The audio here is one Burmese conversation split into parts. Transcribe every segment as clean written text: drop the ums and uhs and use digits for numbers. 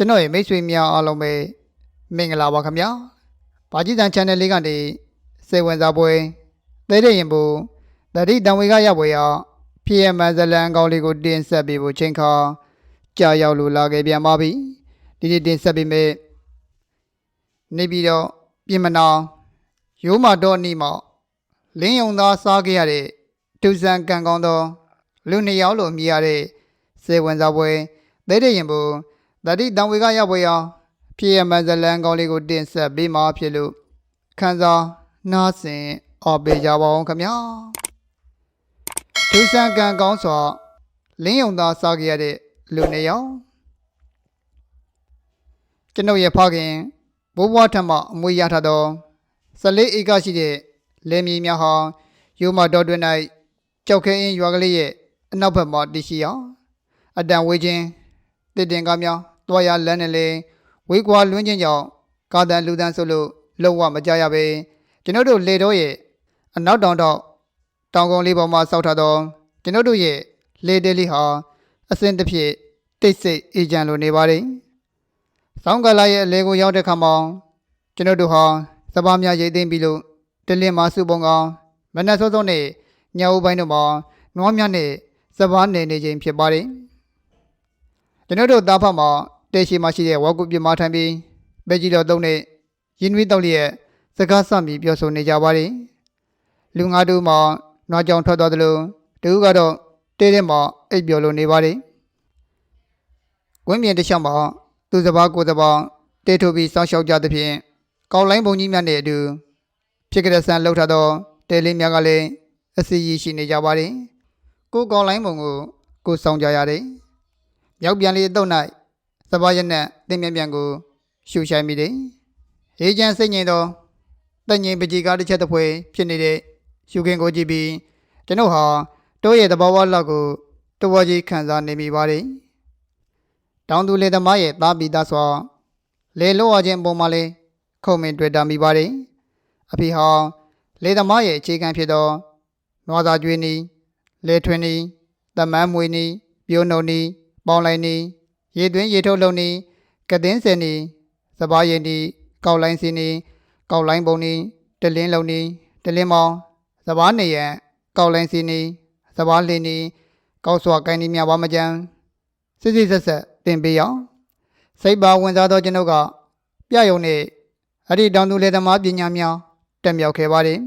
ကျွန်တော်ရဲ့မိတ်ဆွေများအားလုံးပဲမင်္ဂလာပါခင်ဗျာ။ဘာကြီးတန် channel လေးကနေစေဝင်စားပွဲသဲတဲ့ရင်ဘူးတတိတံဝေကရပွဲရဖြစ်ရမှန်ဇလံကောင်းလေးကိုတင်ဆက်ပေးဖို့ချိန်ခါကြာရောက်လို့လာခဲ့ပြန်ပါပြီ။ဒီနေ့တင်ဆက်ပေးမယ်နေပြီးတော့ပြင်မနာရိုးမတော်အနီးမှာလင်းယုံသားစားခဲ့ရတဲ့ဒုစံကံကောင်းသောလူနှစ်ယောက်လိုမြည်ရတဲ့စေဝင်စားပွဲသဲတဲ့ရင်ဘူးတတိတံဝေကရပွဲရဖြစ်ရမှန်ဇလံကောင်းလေးကိုတင်ဆက်ပေးမှာဖြစ်လို့ခန်းစားနားဆင်အော်ပေးကြပါအောင်ခင်ဗျာဒုစံကံကောင်းစွာလင်းယုံသားစားခဲ့ရတဲ့လူနှစ်ယောက်ကျွန်ုပ်ရဲ့ဖခင်ဘိုးဘွားထံမှအမွေရထားသော14ဧကရှိတဲ့လယ်မြေများဟာရိုးမတော်တွင်၌ကြောက်ခဲအင်းရွာကလေးရဲ့အနောက်ဘက်မှာတည်ရှိရာအတန်ဝေးခြင်းတစ်တင်ကားများတွားရလမ်းနဲ့လေဝေးကွာလွန်းခြင်းကြောင့်ကာတန်လူတန်းဆိုလို့လုံးဝမကြရပဲကျွန်ုပ်တို့လေတော်ရဲ့အနောက်တောင်တော့တောင်ကုန်းလေးပေါ်မှာစောက်ထားသောကျွန်ုပ်တို့ရဲ့လေတဲလေးဟာအစင်တစ်ဖြစ်တိတ်ဆိတ်အေးချမ်းလိုနေပါတယ်။ဆောင်းကာလရဲ့အလဲကိုရောက်တဲ့ခါမှာကျွန်ုပ်တို့ဟာစပားများရိတ်သိမ်းပြီးလို့တလင်းမှာစုပုံကောင်မနက်စောစောနဲ့ညအိုးပိုင်းတို့မှာနွားများနဲ့စပားနေခြင်းဖြစ်ပါတယ်။ကျွန်ုပ်တို့သားဖတ်မှာတဲရှိမှရှိတဲ့ဝါကုပြမထိုင်ပြီးပဲကြီးတော်သုံးနဲ့ရင်းနှီးတောက်လျက်စကားဆမိပြောဆိုနေကြပါတယ်။လူငါးတို့မှာနွားကြောင်ထွက်သွားတယ်လို့တူကတော့တဲထဲမှာအိပ်ပျော်လို့နေပါတယ်။ဝင်းပြင်တစ်ချောင်းမှာသူစပားကိုစပားတဲထုတ်ပြီးစောင့်ရှောက်ကြသဖြင့်ကောက်လိုင်းပုံကြီးများနဲ့အတူဖြစ်ကြတဲ့ဆန်လှုပ်ထားသောတဲလေးများကလည်းအစီရီရှိနေကြပါတယ်။ကိုကောက်လိုင်းပုံကိုစောင့်ကြရတယ်။မြောက်ပြန်လေးအတုပ်၌စပားရက်နဲ့တင်းမြန်ပြန်ကိုရှူရှိုင်းမိတယ်။ဟေးချမ်းစိတ်ငြိမ်သောတက်ငြိမ်ပကြီးကားတစ်ချက်တစ်ဖွဲဖြစ်နေတဲ့ရှူခင်ကိုကြည့်ပြီးကျွန်ုပ်ဟာတိုးရဲ့သဘာဝလောက်ကိုတဝါကြီးခံစားနေမိပါတယ်။တောင်သူလေသမားရဲ့သားပြီးသားစွာလေလောအချင်းပုံမှာလဲခုံမင်တွေ့တာမိပါတယ်။အဖေဟာလေသမားရဲ့အခြေခံဖြစ်သောနွားသားကျွေးနီလေထွင်းနီသမန်းမွေနီပြိုးနှုံနီပေါင်းလိုက်နီရေသွင်းရေထုတ်လုံနီကသင်းစင်နီစပားရည်နီကောက်လိုင်းစီနီကောက်လိုင်းပုံနီတလင်းလုံနီတလင်းမောင်းစပားနေရန်ကောက်လိုင်းစီနီစပားလင်းနီကောက်စွာကိုင်းနီများပါမကြမ်းစစ်စစ်ဆက်ဆက်တင်ပေးအောင်စိတ်ပါဝင်စားသောကျွန်ုပ်ကပြယုံနဲ့အဲ့ဒီတောင်သူလေသမားပညာများတက်မြောက်ခဲ့ပါတယ်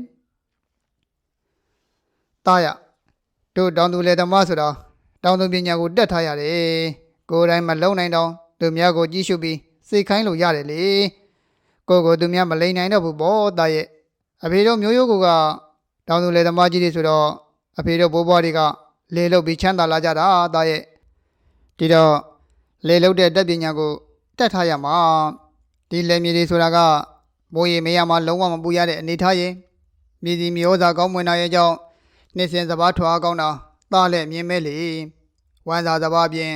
။တာရတို့တောင်သူလေသမားဆိုတာတောင်သူပညာကိုတက်ထားရတယ်။ကိုယ်တိုင်မလုံနိုင်တော့သူများကိုကြည့်ရှုပြီးစိတ်ခိုင်းလို့ရတယ်လေ။ကိုသူများမလိန်နိုင်တော့ဘူးပေါ့တာရဲ့အဖေတို့မျိုးရိုးကတောင်သူလေသမားကြီးတွေဆိုတော့အဖေတို့ဘိုးဘွားတွေကလေလုတ်ပြီးချမ်းသာလာကြတာတာရဲ့ဒီတော့လေလုတ်တဲ့တက်ပညာကိုတက်ထားရမှာဒီလေမြေတွေဆိုတာကမိုးရေမရမှာလုံးဝမပူရတဲ့အနေထားရင်မြေစီမျိုးစားကောင်းမွန်တာရဲ့ကြောင့်နှစ်စဉ်စပားထွားကောင်းတာသားလည်းမြင်မဲလေဝမ်းစာစပားပြင်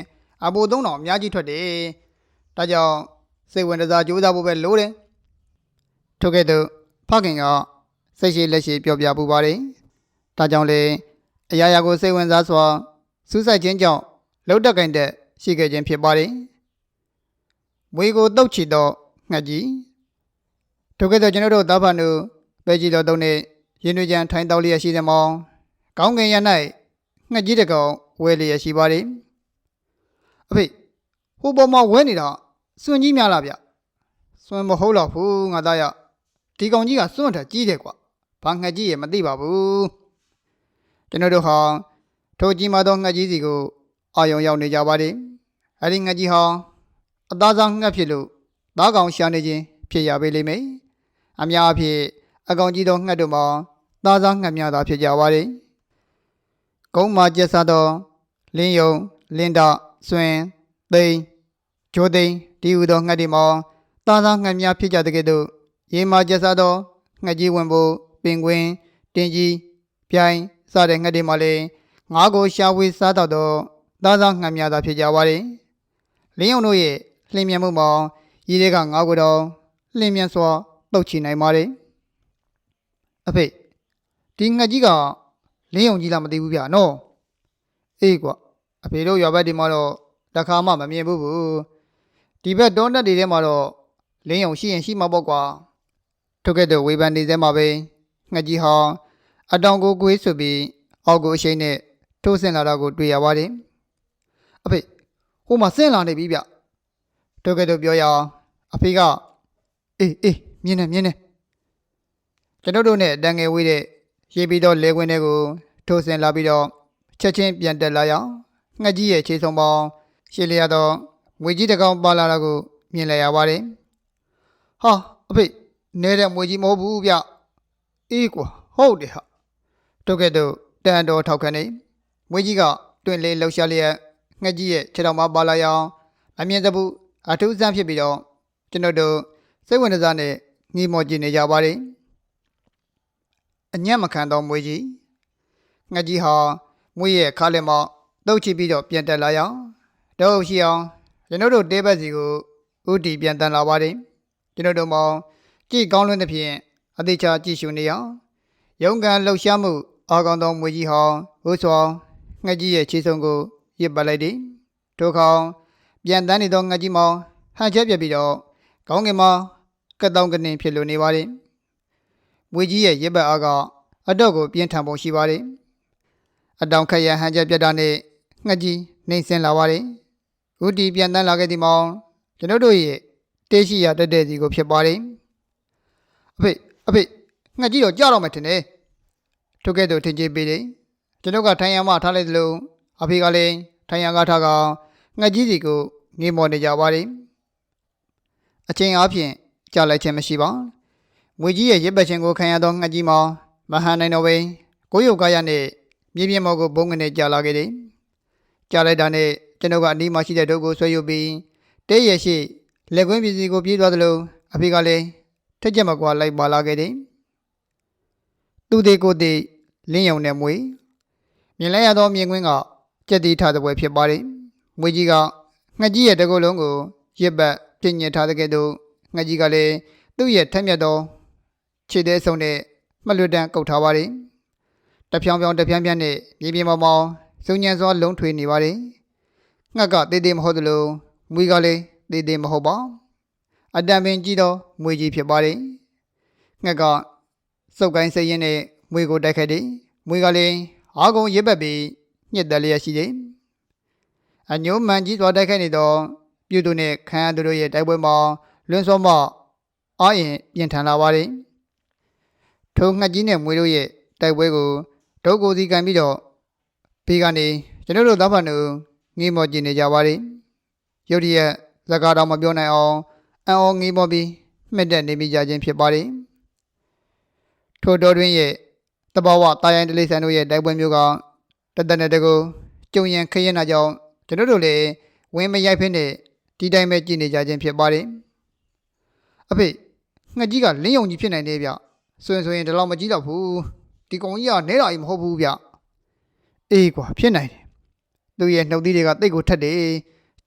အပူသုံးတော်အများကြီးထွက်တယ်ဒါကြောင့်စိတ်ဝင်စားကြိုးစားဖို့ပဲလိုတယ်ထို့ကဲ့သို့ဖခင်ကစိတ်ရှိလက်ရှိပြောပြပူပါတယ်ဒါကြောင့်လေအရာရာကိုစိတ်ဝင်စားစွာစူးစိုက်ခြင်းကြောင့်လှုပ်တက်ကင်တဲ့ရှိခဲ့ခြင်းဖြစ်ပါတယ်မွေကိုတုတ်ချီတော့ငှက်ကြီးထို့ကဲ့သို့ကျွန်တော်တို့သားဖန်တို့ပဲကြီးတော်တုံးနဲ့ရင်းနှီးချမ်းထိုင်းတောက်လျက်ရှိတဲ့မောင်ကောင်းကင်ရ၌ငှက်ကြီးတကောင်ဝဲလျက်ရှိပါတယ်အဖေဟိုပေါ်မှာဝဲနေတာစွန့်ကြီးများလားဗျစွန့်မဟုတ်တော့ဘူးငါသားရဒီကောင်ကြီးကစွန့်ထက်ကြီးတယ်ကွာဘာငှက်ကြီးရဲ့မသိပါဘူးကျွန်တော်တို့ဟာထိုကြီးမာသောငှက်ကြီးစီကိုအာယုံရောက်နေကြပါတယ်အဲ့ဒီငှက်ကြီးဟာအသားစားငှက်ဖြစ်လို့သားကောင်ရှာနေခြင်းဖြစ်ရပေလိမ့်မယ်အများအဖြစ်အကောင်ကြီးသောငှက်တို့မှာသားစားငှက်များသာဖြစ်ကြပါတယ်ကုန်းမှာကျက်စားသောလင်းယုံလင်းဒစွင်သိန်းဂျိုသိန်းဒီဟုသောငှက်တွေမှာသားစားငှက်များဖြစ်ကြတဲ့ကဲ့သို့ရေမှာကျက်စားသောငှက်ကြီးဝင်ဖို့ပင်ကွင်းတင်ကြီးပြိုင်စတဲ့ငှက်တွေမှာလည်းငါးကိုရှာဝေးစားတော့သောသားစားငှက်များသာဖြစ်ကြပါတယ်လင်းယုံတို့ရဲ့လင်းမြန်မှုမှာရေတွေကငါးကိုတော့လင်းမြန်စွာပုတ်ချနိုင်ပါတယ်အဖေဒီငှက်ကြီးကလင်းယုံကြီးလားမသိဘူးဗျာနော်အေးကွာအဖေတို့ရွာဘက်ဒီမှာတော့တခါမှမမြင်ဘူး ဒီဘက်တောနဲ့တွေထဲမှာတော့လင်းယုံရှိရင်ရှိမှာပေါ့ကွာထုတ်ခဲ့တဲ့ဝေဖန်နေစဲမှာပဲငှက်ကြီးဟာအတောင်ကိုကွေးဆိုပြီးအောက်ကိုအရှိန်နဲ့ထိုးဆင်းလာတာကိုတွေ့ရပါတယ်အဖေဟိုမှာဆင်းလာနေပြီဗျထုတ်ခဲ့တဲ့ပြောရအောင်အဖေကအေးမြင်နေကျွန်တော်တို့နဲ့တန်ငယ်ဝေးတဲ့ရေးပြီးတော့လေခွင်းတွေကိုထိုးဆင်းလာပြီးတော့ချက်ချင်းပြန်တက်လာရောက်ငှက်ကြီးရဲ့ခြေဆုံးပေါင်းရှည်လျက်တော့မွေကြီးတစ်ကောင်ပါလာတာကိုမြင်လိုက်ရပါတယ်ဟာအဖေနေတဲ့မွေကြီးမဟုတ်ဘူးဗျအေးကွာဟုတ်တယ်ဟာထုတ်ခဲ့တော့တန်တော်ထောက်ခံနေမွေကြီးကတွင်လေးလှုပ်ရှားလျက်ငှက်ကြီးရဲ့ခြေထောက်မှာပါလာရောက်အမြင်သဘူးအထူးဆန်းဖြစ်ပြီးတော့ကျွန်တော်တို့စိတ်ဝင်စားနဲ့ငြီးမော်ကြည့်နေကြပါတယ်အညံ့မခံသောမွေကြီးငှက်ကြီးဟာမွေရဲ့ခါလက်မောက်တုတ်ချပြီးတော့ပြန်တက်လာရောက်တော့ရှိအောင်ကျွန်တော်တို့တေးဘက်စီကိုဥတီပြန်တန်လာပါတယ်ကျွန်တော်တို့မောင်ကြည့်ကောင်းလွန်းသဖြင့်အသေးချာကြည့်ရှုနေအောင်ရုံးကန်လှုပ်ရှားမှုအာကောင်သောမွေကြီးဟာဟိုးဆောင်ငှက်ကြီးရဲ့ခြေဆုံးကိုရစ်ပတ်လိုက်သည်ထိုခေါင်ပြန်တန်းနေသောငှက်ကြီးမောင်ဟန်ချက်ပြပြီးတော့ကောင်းကင်မှာကက်တောင်းကနေဖြစ်လို့နေပါတယ်မွေကြီးရဲ့ရစ်ပတ်အားကအတော့ကိုပြင်းထန်ပုံရှိပါတယ်အတောင်ခက်ရဟန်ချက်ပြတာနဲ့ငှက်ကြီးနှိမ့်ဆင်းလာပါတယ်ဥတီပြန်တန်းလာခဲ့သည်မောင်ကျွန်တော်တို့ရဲ့တေးရှိရတက်တဲ့စီကိုဖြစ်ပါတယ်အဖေငှက်ကြီးတော့ကြောက်တော့မှထင်တယ်ထုတ်ခဲ့သူထင်ကြီးပေးတယ်ကျွန်တော်ကထိုင်ရမှထားလိုက်သလိုအဖေကလည်းထိုင်ရကထားကငှက်ကြီးစီကိုငေးမော်နေကြပါတယ်အချိန်အားဖြင့်ကြာလိုက်ခြင်းမရှိပါမွေကြီးရဲ့ရစ်ပတ်ခြင်းကိုခံရသောငှက်ကြီးမောင်မဟန်နိုင်တော့ပဲကိုရုပ်ကားရနဲ့မြေပြင်ပေါ်ကိုဘုံငနဲ့ကြာလာခဲ့တယ်ကြာလိုက်တာနဲ့ကျွန်တော်ကအနီးမှာရှိတဲ့ဒုတ်ကိုဆွဲယူပြီးတဲရရှိလက်ကွင်းပြည်စီကိုပြေးသွားသလိုအဖေကလည်းထက်ချက်မကွာလိုက်ပါလာခဲ့တယ်သူသေးကိုသေးလင်းယုံနဲ့မွေမြင်လိုက်ရသောမြင်ကွင်းကကြက်တီးထားတဲ့ပွဲဖြစ်ပါတယ်မွေကြီးကငှက်ကြီးရဲ့တကုတ်လုံးကိုရစ်ပတ်ပြင်းညက်ထားတဲ့ကဲ့သို့ငှက်ကြီးကလည်းသူ့ရဲ့ထက်မြက်သောခြေသေးဆုံးနဲ့မှလွတ်တမ်းကုတ်ထားပါတယ်တဖြောင်းတဖြန်းနဲ့မြေပြင်ပေါ်မှာစုံညံစွာလုံးထွေးနေပါတယ်ငှက်ကတေးသေးမဟုတ်သလိုမွေကလည်းတေးသေးမဟုတ်ပါအတံပင်ကြီးသောမွေကြီးဖြစ်ပါတယ်ငှက်ကစုပ်ကိုင်းစိတ်ရင်းနဲ့မွေကိုတိုက်ခိုက်တယ်မွေကလည်းအားကုန်ရစ်ပတ်ပြီးညှစ်တယ်လျက်ရှိတယ်အညိုးမှန်ကြီးစွာတိုက်ခိုက်နေသောပြုသူနဲ့ခံရသူတို့ရဲ့တိုက်ပွဲမှာလွန်စောမှအားရင်ပြင်ထန်လာပါတယ်ထိုငှက်ကြီးနဲ့မွေတို့ရဲ့တိုက်ပွဲကိုဒုတ်ကိုစီကန်ပြီးတော့ဘေးကနေကျွန်တော်တို့သားဖန်တို့ငေးမော်ကြည့်နေကြပါတယ်ရုတ်တရက်ဇကာတော်မပြောနိုင်အောင်အံ့ဩငေးမော်ပြီးမှတ်တက်နေမိကြခြင်းဖြစ်ပါတယ်ထိုတော်တွင်ရဲ့တဘာဝတာယိုင်တလိဆန်တို့ရဲ့တိုက်ပွဲမျိုးကတသက်နဲ့တကူကြုံရန်ခရင်နာကြောင့်ကျွန်တော်တို့လည်းဝင်းမရိုက်ဖင်းနဲ့ဒီတိုင်းပဲကြည့်နေကြခြင်းဖြစ်ပါတယ်အဖေငှက်ကြီးကလင်းယုံကြီးဖြစ်နိုင်တယ်ဗျဆိုရင်ဒီလောက်မကြည့်တော့ဘူးဒီကောင်ကြီးကနဲတာကြီးမဟုတ်ဘူးဗျအေးကွာဖြစ်နိုင်တယ်သူ့ရဲ့နှုတ်သီးတွေကတိတ်ကိုထက်တယ်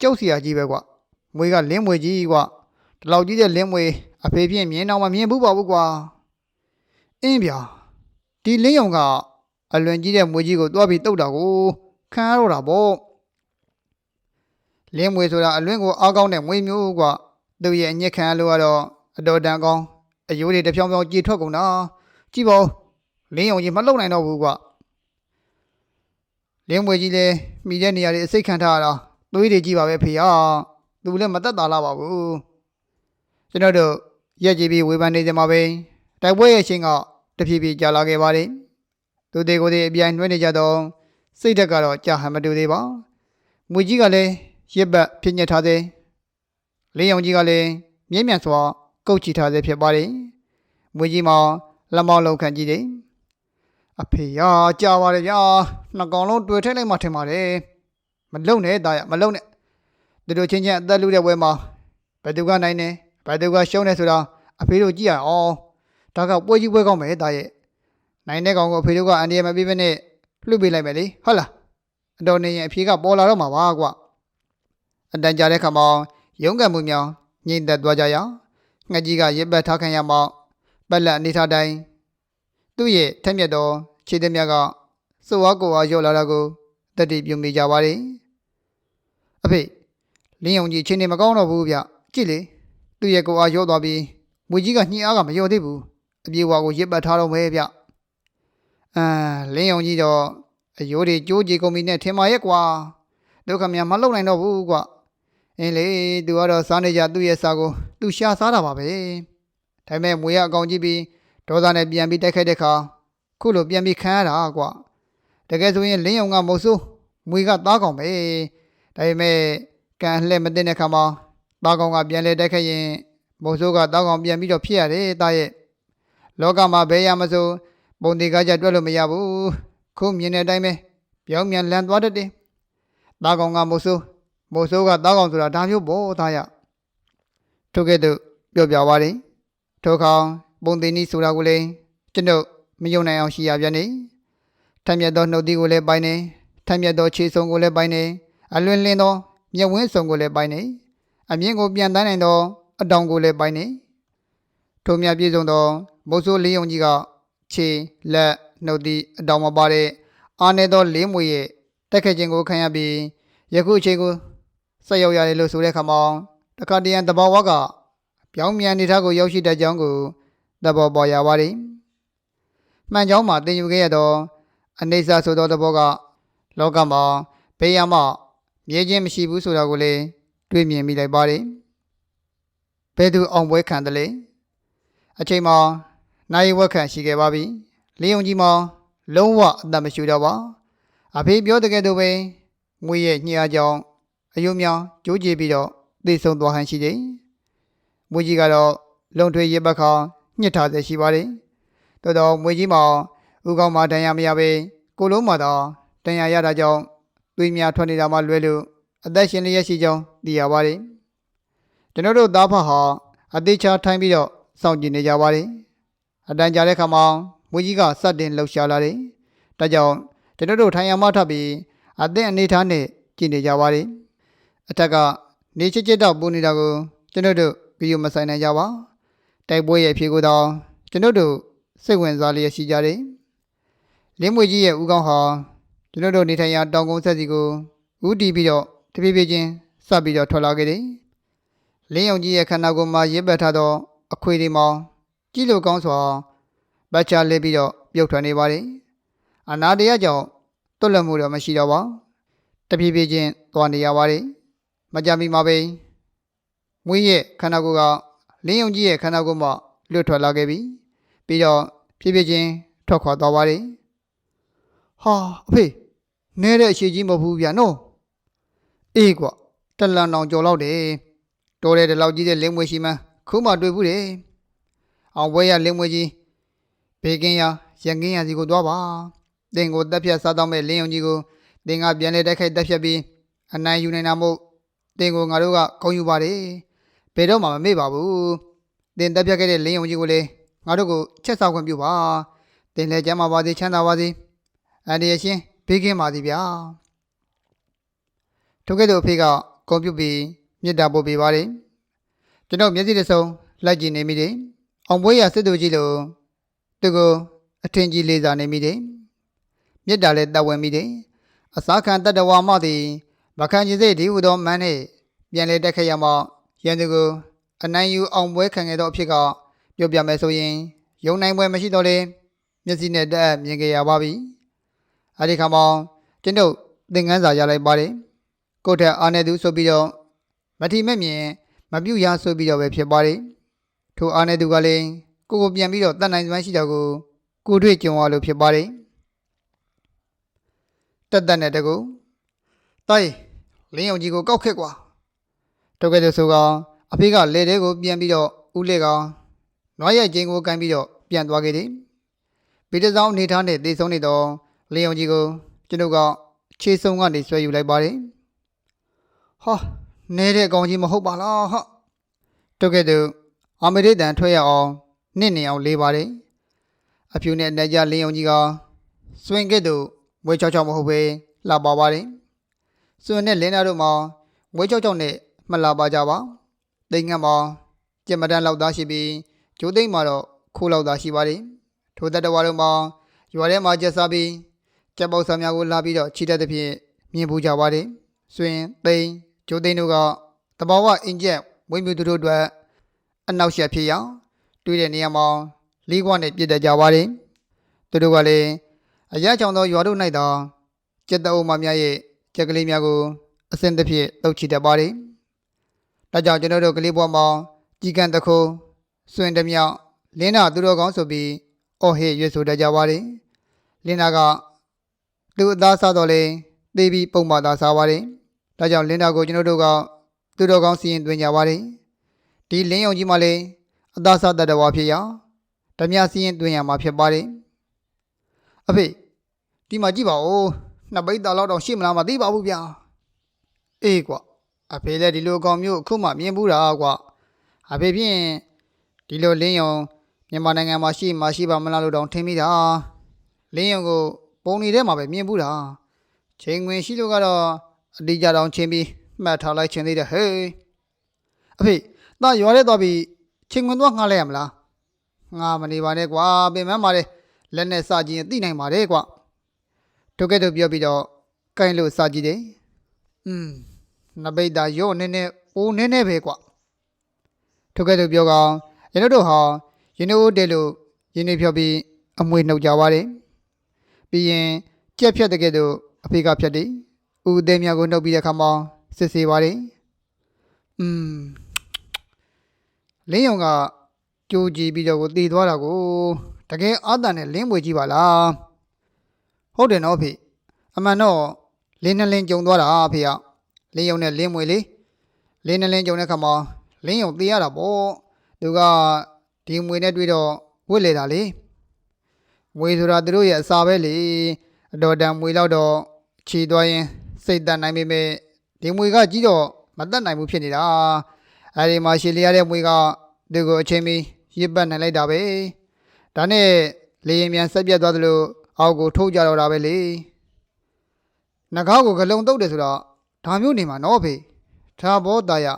ကြောက်စရာကြီးပဲကွာမွေကလင်းမွေကြီးကွာဒီလောက်ကြီးတဲ့လင်းမွေအဖေဖြင့်မြင်တော့မမြင်ဘူးပါဘူးကွာအင်းဗျာဒီလင်းယုံကအလွန်ကြီးတဲ့မွေကြီးကိုတွားပြီးတုတ်တာကိုခံရတော့တာပေါ့လင်းမွေဆိုတာအလွန်ကိုအားကောင်းတဲ့မွေမျိုးကွာသူ့ရဲ့အညစ်ခံရလို့ကတော့အတော်တန်ကောင်းအယိုးတွေတဖြောင်းကြေထွက်ကုန်တာကြည့်ပါဦးလင်းယုံကြီးမလုံနိုင်တော့ဘူးကွာလင်းမွေကြီးလည်းမိတဲ့နေရာတွေအစိတ်ခံထားရတာသွေးတွေကြီးပါပဲဖေဟာသူလည်းမသက်သာလာပါဘူးကျွန်တော်တို့ရက်ကြည့်ပြီးဝေဖန်နေကြမှာပဲတိုက်ပွဲရဲ့ချင်းကတဖြည်းဖြည်းကြာလာခဲ့ပါတယ်သူတွေကိုယ်တွေအပြိုင်နှွှဲနေကြတော့စိတ်ဓာတ်ကတော့ကြာဟန်မတူသေးပါမွေကြီးကလည်းရစ်ပတ်ဖြစ်ညက်ထားသေးလင်းယုံကြီးကလည်းမြဲမြံစွာကုတ်ချီထားသေးဖြစ်ပါတယ်မွေကြီးမောင်လက်မောင်းလုံးခံကြည့်တယ်အဖေရကြာပါတယ်ဗျာနှစ်ကောင်လုံးတွေ့ထိတ်လိုက်မှထင်ပါတယ်မလုံနဲ့တာရမလုံနဲ့သူတို့ချင်းချင်းအသက်လူတဲ့ဝဲမှာဘယ်သူကနိုင်နေဘယ်သူကရှုံးနေဆိုတာအဖေတို့ကြည့်ရအောင်ဒါကပွဲကြီးပွဲကောင်းမယ်တာရဲ့နိုင်တဲ့ကောင်ကိုအဖေတို့ကအန်ဒီရမပေးဘဲနဲ့လှုပ်ပေးလိုက်မယ်လေဟုတ်လားအတော်နေရင်အဖေကပေါ်လာတော့မှာပါကွာအတန်ကြာတဲ့ခါမှာရုံးကန်မှုမြောင်ညှိသက်သွားကြရအောင်ငှက်ကြီးကရစ်ပတ်ထားခံရမှပက်လက်အနေထားတိုင်းသူ့ရဲ့ထက်မြက်တော်ခြေသည်မြတ်ကစိုးဝါကိုဝါရော့လာတာကိုတတိပြုမိကြပါလေအဖေ လင်းယုံကြီးချင်းနေမကောင်းတော့ဘူးဗျကြည့်လေသူ့ရဲ့ကိုယ်အားရော့သွားပြီးမွေကြီးကညှိအားကမလျော်သေးဘူးအပြေဝါကိုရစ်ပတ်ထားတော့မဲဗျလင်းယုံကြီးတော့အယိုးတွေကြိုးကြေကုန်ပြီနဲ့ထင်ပါရဲ့ကွာဒုက္ခများမလုံနိုင်တော့ဘူးကွာအင်းလေသူကတော့စားနေကြသူ့ရဲ့စားကိုသူရှာစားတာပါပဲဒါပေမဲ့မွေကအကောင်ကြည့်ပြီးဒေါသနဲ့ပြန်ပြီးတိုက်ခိုက်တဲ့ခါခုလိုပြန်ပြီးခံရတာကွာတကယ်ဆိုရင်လင်းယုံကမဟုတ်ဆိုးမွေကသားကောင်ပဲဒါပေမဲ့ကန်လှဲ့မတင်တဲ့ခါမှာသားကောင်ကပြန်လဲတိုက်ခိုက်ရင်မဟုတ်ဆိုးကသားကောင်ပြန်ပြီးတော့ဖြစ်ရတယ်တာရဲ့လောကမှာဘယ်ရမဆိုပုံသေးကားကြတွက်လို့မရဘူးခုမြင်တဲ့အတိုင်းပဲပြောင်းပြန်လန်သွားတတ်တယ်သားကောင်ကမဟုတ်ဆိုးကသားကောင်ဆိုတာဒါမျိုးပေါ့သားရထို့ကဲ့သို့ပြောပြပါလိမ့်ထို့ခေါင်ပုံသေးနီးဆိုတာကိုလည်းကျွန်ုပ်မယုံနိုင်အောင်ရှိရပြန်နေထမ်းမြတ်သောနှုတ်သီးကိုလည်းပိုင်နေထမ်းမြတ်သောခြေစုံကိုလည်းပိုင်နေအလွင်လင်းသောမျက်ဝန်းစုံကိုလည်းပိုင်နေအမြင့်ကိုပြန်တန်းနိုင်သောအတောင်ကိုလည်းပိုင်နေထိုမြတ်ပြည့်စုံသောမိုးဆိုးလေးယုံကြီးကခြေလက်နှုတ်သီးအတောင်မပါတဲ့အားနေသောလေးမွေရဲ့တက်ခဲ့ခြင်းကိုခံရပြီးယခုအချိန်ကိုဆက်ရောက်ရတယ်လို့ဆိုတဲ့အခါမှာတခါတရံတဘာဝကပြောင်းမြန်နေထားကိုရောက်ရှိတဲ့ကြောင်းကိုသဘောပေါက်ရပါတယ်မှန်ကြောင်းမှာသင်ယူခဲ့ရသောအနေစာဆိုသောသဘောကလောကမှာဘေးရမှမြဲခြင်းမရှိဘူးဆိုတာကိုလည်းတွေ့မြင်မိလိုက်ပါတယ်ဘယ်သူအောင်ပွဲခံတယ်လဲအချိန်မှာနိုင်ဝက်ခံရှိခဲ့ပါပြီလင်းယုံကြီးမှာလုံးဝအသက်မရှိတော့ပါအဖေပြောတဲ့ကဲ့သို့ပဲမွေရဲ့ညှာကြောင့်အယုံများကြိုးကြည့်ပြီးတော့သိဆုံးသွားဟန်ရှိတယ်မွေကြီးကတော့လုံထွေရစ်ပတ်ခါညှစ်ထားစေရှိပါတယ်တော်တော်မွေကြီးမှာဥကောင်းမှာတန်ရမရပဲကိုလုံးမှာတော့တန်ရရတာကြောင့်သွေးများထွက်နေတာမှလွဲလို့အသက်ရှင်လျက်ရှိကြောင်းသိရပါတယ်ကျွန်တော်တို့သားဖဟာအသေးချာထိုင်းပြီးတော့စောင့်ကြည့်နေကြပါတယ်အတန်ကြာတဲ့ခါမှာမွေကြီးကစတင်လှုပ်ရှားလာတယ်ဒါကြောင့်ကျွန်တော်တို့ထိုင်ရမှထပ်ပြီးအသင့်အနေထားနဲ့ကြည့်နေကြပါတယ်အထက်ကနေချစ်ချစ်တော့ပူနေတာကိုကျွန်တော်တို့ဗီဒီယိုမဆိုင်နိုင်ကြပါတိုက်ပွဲရဲ့အဖြစ်ကိုတော့ကျွန်တော်တို့စိတ်ဝင်စားလျက်ရှိကြတယ်လင်းမွေကြီးရဲ့ဦးခေါင်းဟာကျွန်တော်တို့နေထိုင်ရာတောင်ကုန်းဆက်စီကိုဦးတည်ပြီးတော့တဖြည်းဖြည်းချင်းစပြီးတော့ထွက်လာခဲ့တယ်လင်းယုံကြီးရဲ့ခန္ဓာကိုယ်မှာရစ်ပတ်ထားသောအခွေတွေမှာကြည့်လို့ကောင်းစွာပတ်ချလဲပြီးတော့ပြုတ်ထွက်နေပါတယ်အနာတရားကြောင့်တွတ်လွတ်မှုတော့မရှိတော့ပါတဖြည်းဖြည်းချင်းသွားနေရပါတယ်မကြမီမှာပဲမွေးရဲ့ခန္ဓာကိုယ်ကလင်းယုံကြီးရဲ့ခန္ဓာကိုယ်မှာလွတ်ထွက်လာခဲ့ပြီပြီးတော့ဖြည်းဖြည်းချင်းထွက်ခွာသွားပါတယ်ဟာအဖေနဲတဲ့အရှိကြီးမဟုတ်ဘူးဗျာနော်အေးကွာတလန်တောင်ကြော်လောက်တယ်တော်တဲ့ဒီလောက်ကြီးတဲ့လင်းမွေရှိမှခုမှတွေ့ဘူးတယ်အောင်ဝဲရလင်းမွေကြီးဘေကင်းရရငင်းရစီကိုသွားပါတင်ကိုတက်ဖြတ်စားတော့မဲ့လင်းယုံကြီးကိုတင်ကပြန်လဲတက်ခိုက်တက်ဖြတ်ပြီးအနိုင်ယူနေတာမို့တင်ကိုငါတို့ကဂုဏ်ယူပါတယ်ဘယ်တော့မှမမေ့ပါဘူးတင်တက်ဖြတ်ခဲ့တဲ့လင်းယုံကြီးကိုလေငါတို့ကိုချက်စားခွင့်ပြုပါတင်လဲကျမ်းမာပါစေချမ်းသာပါစေအန္တရာယ်ရှင်ဘေးကင်းပါစေဗျာထိုကဲ့သို့အဖေကဂုဏ်ပြုပြီးမေတ္တာပို့ပေးပါတယ်ကျွန်တော်မျက်စိတစ်စုံလိုက်ကြည့်နေမိတယ်အောင်ပွဲရစစ်သူကြီးလို့သူကိုအထင်ကြီးလေးစားနေမိတယ်မေတ္တာလည်းတတ်ဝင်မိတယ်အစာခံတတ္တဝါမှသည်မခံချင်စိတ်ဒီဟုသောမန်းနဲ့ပြန်လေတက်ခဲ့ရမှရန်သူကိုအနိုင်ယူအောင်ပွဲခံခဲ့သောအဖြစ်ကပြောပြမယ်ဆိုရင်ယုံနိုင်ပွဲမရှိတော့လေမျက်စိနဲ့တက်မြင်ခဲ့ရပါပြီအဲဒီခါမှာကျွန်တော်သင်ခန်းစာရလိုက်ပါတယ်ကိုထက်အားနေသူဆိုပြီးတော့မထီမဲ့မြင်မပြုတ်ရဆိုပြီးတော့ပဲဖြစ်ပါတယ်ထိုအားနေသူကလည်းကိုပြန်ပြီးတော့တတ်နိုင်စွမ်းရှိတာကိုတွေ့ကြုံရလို့ဖြစ်ပါတယ်တက်နဲ့တကူတိုင်းလင်းယုံကြီးကိုကောက်ခက်ကွာတော့ကဲ့ဆိုကအဖေကလေတဲကိုပြန်ပြီးတော့ဦးလေကောင်နွားရဲ့ကျင်းကိုကန်ပြီးတော့ပြန်သွားခဲ့တယ်ဗီတစောင်းအနေထားနဲ့တေဆုံးနေတော့လင်းယုံကြီးကိုကျွန်ုပ်ကခြေစုံကနေဆွဲယူလိုက်ပါတယ်ဟာနေတဲ့ကောင်ကြီးမဟုတ်ပါလားဟာတော့ကဲ့အမေရိကန်ထွက်ရအောင်နှစ်နေအောင်လေးပါတယ်အဖြူနဲ့နေကြလင်းယုံကြီးကစွင်ကဲ့သို့မွေးချောက်ချောက်မဟုတ်ပဲလှပါပါတယ်စွင်နဲ့လင်းသားတို့မှာမွေးချောက်ချောက်နဲ့မလှပါကြပါတိမ်ငတ်မှာကြက်မတန်းလောက်သားရှိပြီးကျိုးသိမ့်မှာတော့ခိုးလောက်သားရှိပါတယ်ထိုတတဝါတို့မှာရွာထဲမှာကျက်စားပြီးကြက်ပေါက်ဆာများကိုလာပြီးတော့ချီတက်သဖြင့်မြင်ပူကြပါတယ်စွင်သိမ့်ကျိုးသိမ့်တို့က တဘာဝအင်ဂျက်ဝိမျိုးသူတို့အတွက်အနောက်ရှက်ဖြစ်ရောက်တွေ့တဲ့နေရာမှာလေးခွနဲ့ပြည့်တတ်ကြပါတယ်သူတို့ကလည်းအရာချောင်သောရွာတို့၌သာကျက်တအုပ်မများရဲ့ကျက်ကလေးများကိုအစင်တစ်ဖြစ်တုတ်ချတတ်ပါတယ်ဒါကြောင့်ကျွန်တော်တို့ကလေးဘွားမှာကြီးကန်းတခိုးစွင်တမြောက်လင်းနာသူတော်ကောင်းဆိုပြီးအော်ဟစ်ရွေးဆိုတတ်ကြပါတယ်လင်းနာကသူ့အသားစားတော့လေသေပြီးပုံမှန်သားစားပါတယ်ဒါကြောင့်လင်းနာကိုကျွန်တော်တို့ကသူတော်ကောင်းစီရင်သွင်းကြပါတယ်ဒီလင်းယုံကြီးမှလည်းအသားစားတတ်တော်ဝါဖြစ်ရဓမြစီရင်သွင်းရမှာဖြစ်ပါတယ်အဖေဒီမှာကြည့်ပါဦးနှစ်ပိတ်သားလောက်တော့ရှိမလားမသိပါဘူးဗျာအေးကွာအဖေလည်းဒီလိုကောင်မျိုးအခုမှမြင်ဘူးတာကွာအဖေဖြင့်ဒီလိုလင်းယုံမြန်မာနိုင်ငံမှာရှိပါမလားလို့တောင်ထင်မိတာလင်းယုံကိုပုံနေထဲမှာပဲမြင်ဘူးတာချိန်ဝင်ရှိလို့ကတော့အတိအကျတောင်ချင်းပြီးမှတ်ထားလိုက်ခြင်းသေးတယ်ဟေးအဖေသားရွာထဲသွားပြီးချိန်ဝင်သွားငှားလိုက်ရမလားငါမနေပါနဲ့ကွာပင်မပါလေလက်နဲ့စကြည့်ရင်သိနိုင်ပါတယ်ကွာတို့ကဲ့သို့ပြောပြီးတော့ကိုင်းလို့စကြည့်တယ်နပိတ်တာရော့နေနေပိုးနေနေပဲကွာတို့ကဲ့သို့ပြောကောင်ရင်းတို့ဟာရင်းတို့တဲလို့ရင်းနေဖြောပြီးအမွေနှုတ်ကြပါတယ်ပြီးရင်ကြက်ဖြတ်တဲ့ကဲ့သို့အဖေကဖြတ်တယ်ဦးသေးများကိုနှုတ်ပြီးတဲ့အခါမှာစစ်ဆေးပါတယ်လင်းယုံကကြိုးကြည့်ပြီးတော့ကိုတည်သွားတာကိုတကယ်အာတန်နဲ့လင်းမွေကြည့်ပါလားဟုတ်တယ်နော်ဖေအမှန်တော့လင်းနှလင်းကြုံသွားတာဖေကလင်းယုံနဲ့လင်းမွေလေလင်းနှလင်းကြုံတဲ့အခါမှာလင်းယုံတည်ရတာပေါ့သူကဒီမွေနဲ့တွေ့တော့ဝစ်လေတာလေမွေဆိုတာသူတို့ရဲ့အစာပဲလေအတော်တန်မွေလောက်တော့ခြေသွားရင်စိတ်တန်နိုင်ပေမဲ့ဒီမွေကကြီးတော့မတတ်နိုင်ဘူးဖြစ်နေတာအဲဒီမှာရှည်လျားတဲ့မွေကသူ့ကိုအချိန်မီရစ်ပတ်နိုင်လိုက်တာပဲဒါနဲ့လေရင်မြန်ဆက်ပြတ်သွားသလိုအောက်ကိုထုတ်ကြတော့တာပဲလေနှကားကိုဂလုံတုတ်တယ်ဆိုတော့ဒါမျိုးနေမှာနော်ဖေဒါဘောသားရ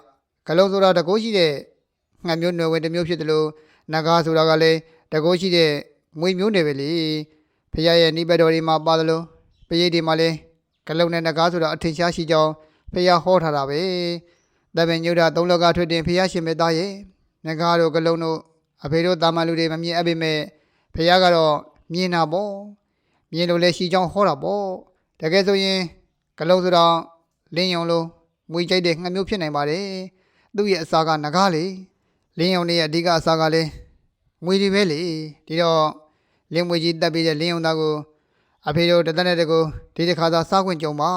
ဂလုံဆိုတာတကိုးရှိတဲ့ငှက်မျိုးနွယ်ဝင်တစ်မျိုးဖြစ်တယ်လို့နှကားဆိုတာကလည်းတကိုးရှိတဲ့မွေမျိုးနယ်ပဲလေဖရရဲ့နိဘတော်တွေမှာပါတယ်လို့ပရိတ်တွေမှာလည်းဂလုံနဲ့နှကားဆိုတာအထင်ရှားရှိကြောင်းဖရဟောထားတာပဲတပင်ညုတာသုံးလောကထွတ်တင်ဖရရှင်မေသားရဲ့နှကားတို့ဂလုံတို့အဖေတို့တာမန်လူတွေမမြင်အပ်ပေမဲ့ဖရကတော့မြင်တာပေါ့မြင်လို့လည်းရှိကြောင်းဟောတာပေါ့တကယ်ဆိုရင်ဂလုံဆိုတာလင်းယုံလို့မွေကြိုက်တဲ့ငှက်မျိုးဖြစ်နိုင်ပါတယ်သူ့ရဲ့အစာကနှကားလေလင်းယုံရဲ့အဓိကအစာကလည်းမွေတွေပဲလေဒီတော့လင်းမွေကြီးတက်ပြီးတဲ့လင်းယုံသားကိုအဖေတို့တသက်နဲ့တကူဒီတစ်ခါသာစားခွင့်ကြုံပါ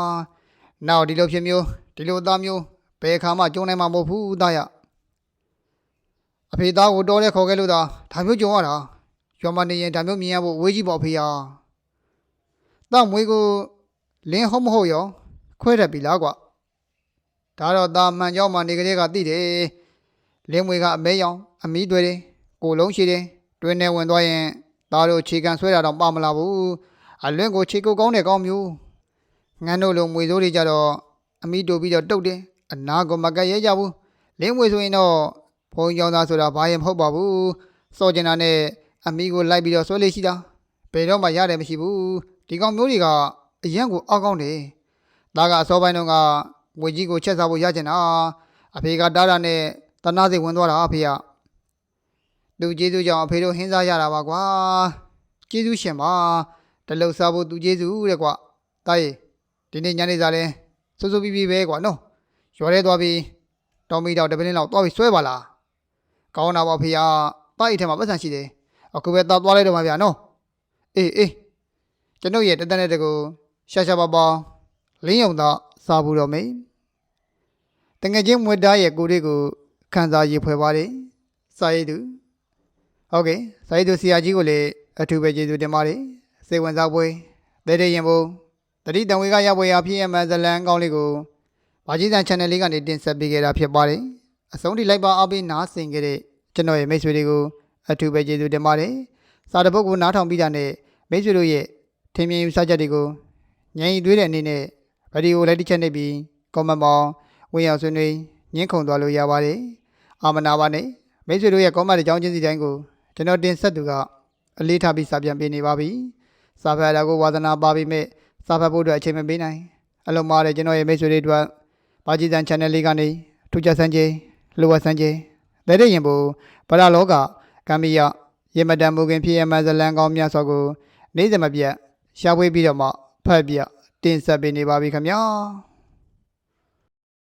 နောက်ဒီလိုဖြစ်မျိုးဒီလိုသားမျိုးဘယ်ခါမှကြုံနိုင်မှာမဟုတ်ဘူးသားရအဖေသားကိုတော်တဲ့ခေါ်ခဲ့လို့ဒါမျိုးကြုံရတာရွာမနေရင်ဒါမျိုးမြင်ရဖို့ဝေးကြီးပေါ့ဖေဟာသားမွေကိုလင်းဟုတ်မဟုတ်ရောခွဲတတ်ပြီလားကွာဒါတော့သားမှန်ကြောင်းမှနေကလေးကသိတယ်လင်းမွေကအမဲရောင်အမီးတွေတယ်ကိုလုံးရှိတယ်တွင်းနဲ့ဝင်သွားရင်သားတို့ခြေကန်ဆွဲတာတော့ပါမလာဘူးအလွင့်ကိုခြေကိုကောင်းတဲ့ကောင်းမျိုးငန်းတို့လိုမွေစိုးတွေကြတော့အမီးတို့ပြီးတော့တုတ်တယ်အနာကိုမကက်ရဲကြဘူးလင်းမွေဆိုရင်တော့ဘုံကြောင်သားဆိုတာဘာရင်မဟုတ်ပါဘူးစောကျင်တာနဲ့အမီးကိုလိုက်ပြီးတော့ဆွဲလေးရှိတာဘယ်တော့မှရတယ်မရှိဘူးဒီကောင်မျိုးတွေကအရန်ကိုအောက်ကောင်းတယ်သားကအစောပိုင်းတုန်းကမွေကြီးကိုချက်စားဖို့ရချင်တာအဖေကတားတာနဲ့တနာစိတ်ဝင်သွားတာအဖေကသူကျေးဇူးကြောင့်အဖေတို့ဟင်းစားရတာပါကွာကျေးဇူးရှင်ပါတလုတ်စားဖို့သူကျေးဇူးတဲ့ကွာတားရေဒီနေ့ညနေစာလဲစိုးစိုးပြီးပြီးပဲကွာနော်ရွာထဲသွားပြီးတောင်းမိတော့တပင်းလောက်သွားပြီးဆွဲပါလားကောင်းတာပါဖေကတားအိတ်ထဲမှာပတ်စံရှိတယ်အခုပဲတားသွားလိုက်တော့မှဗျာနော်အေးကျွန်ုပ်ရဲ့တသက်နဲ့တကူရှာပါပါလင်းယုံသားစားဘူးတော့မေတငယ်ချင်းမွေသားရဲ့ကိုလေးကိုခန်းစားရေးဖွဲ့ပါတယ်စာရေးသူဟုတ်ကဲ့စာရေးသူဆရာကြီးကိုလည်းအထူးပဲကျေးဇူးတင်ပါတယ်စိတ်ဝင်စားပွဲတဲ့ရင်ဘုံတတိတံဝေကရပွဲအဖြစ်အမှန်ဇလန်ကောင်းလေးကိုဘာကြီးစံ channel လေးကနေတင်ဆက်ပေးခဲ့တာဖြစ်ပါတယ်အဆုံးထိလိုက်ပါအားပေးနားဆင်ခဲ့တဲ့ကျွန်တော်ရဲ့မိတ်ဆွေတွေကိုအထူးပဲကျေးဇူးတင်ပါတယ်စာတပုတ်ကိုနားထောင်ပြီးတာနဲ့မိတ်ဆွေတို့ရဲ့ထင်မြင်ယူဆချက်တွေကိုညင်သွေးတဲ့အနေနဲ့ဗီဒီယိုလိုက်တစ်ချက်နေပြီး comment မှာဝင်ရောက်ဆွေးနွေးညှင်းခုန်သွားလို့ရပါတယ်အာမနာပါနဲ့မိတ်ဆွေတို့ရဲ့ comment အကြောင်းချင်းစီတိုင်းကိုကျွန်တော်တင်ဆက်သူကအလေးထားပြီးစာပြန်ပေးနေပါပြီစာဖတ်တာကိုဝါသနာပါပြီးမဲ့စာဖတ်ဖို့အတွက်အချိန်မပေးနိုင်အလုံးမားတဲ့ကျွန်တော်ရဲ့မိတ်ဆွေတွေအတွက်ဘာကြီးစံ channel လေးကနေ ထူးခြားစံချိန်လိုဝစံချိန်တဲ့ရင်ဘူဗလာလောကကံမီယရေမတန်မူခင်ဖြစ်ရမှဇလန်ကောင်းများစွာကိုနေ့စဉ်မပြတ်ရှာဖွေပြီးတော့မှဖတ်ပြတင်ဆက်ပေးနေပါပြီခင်ဗျာ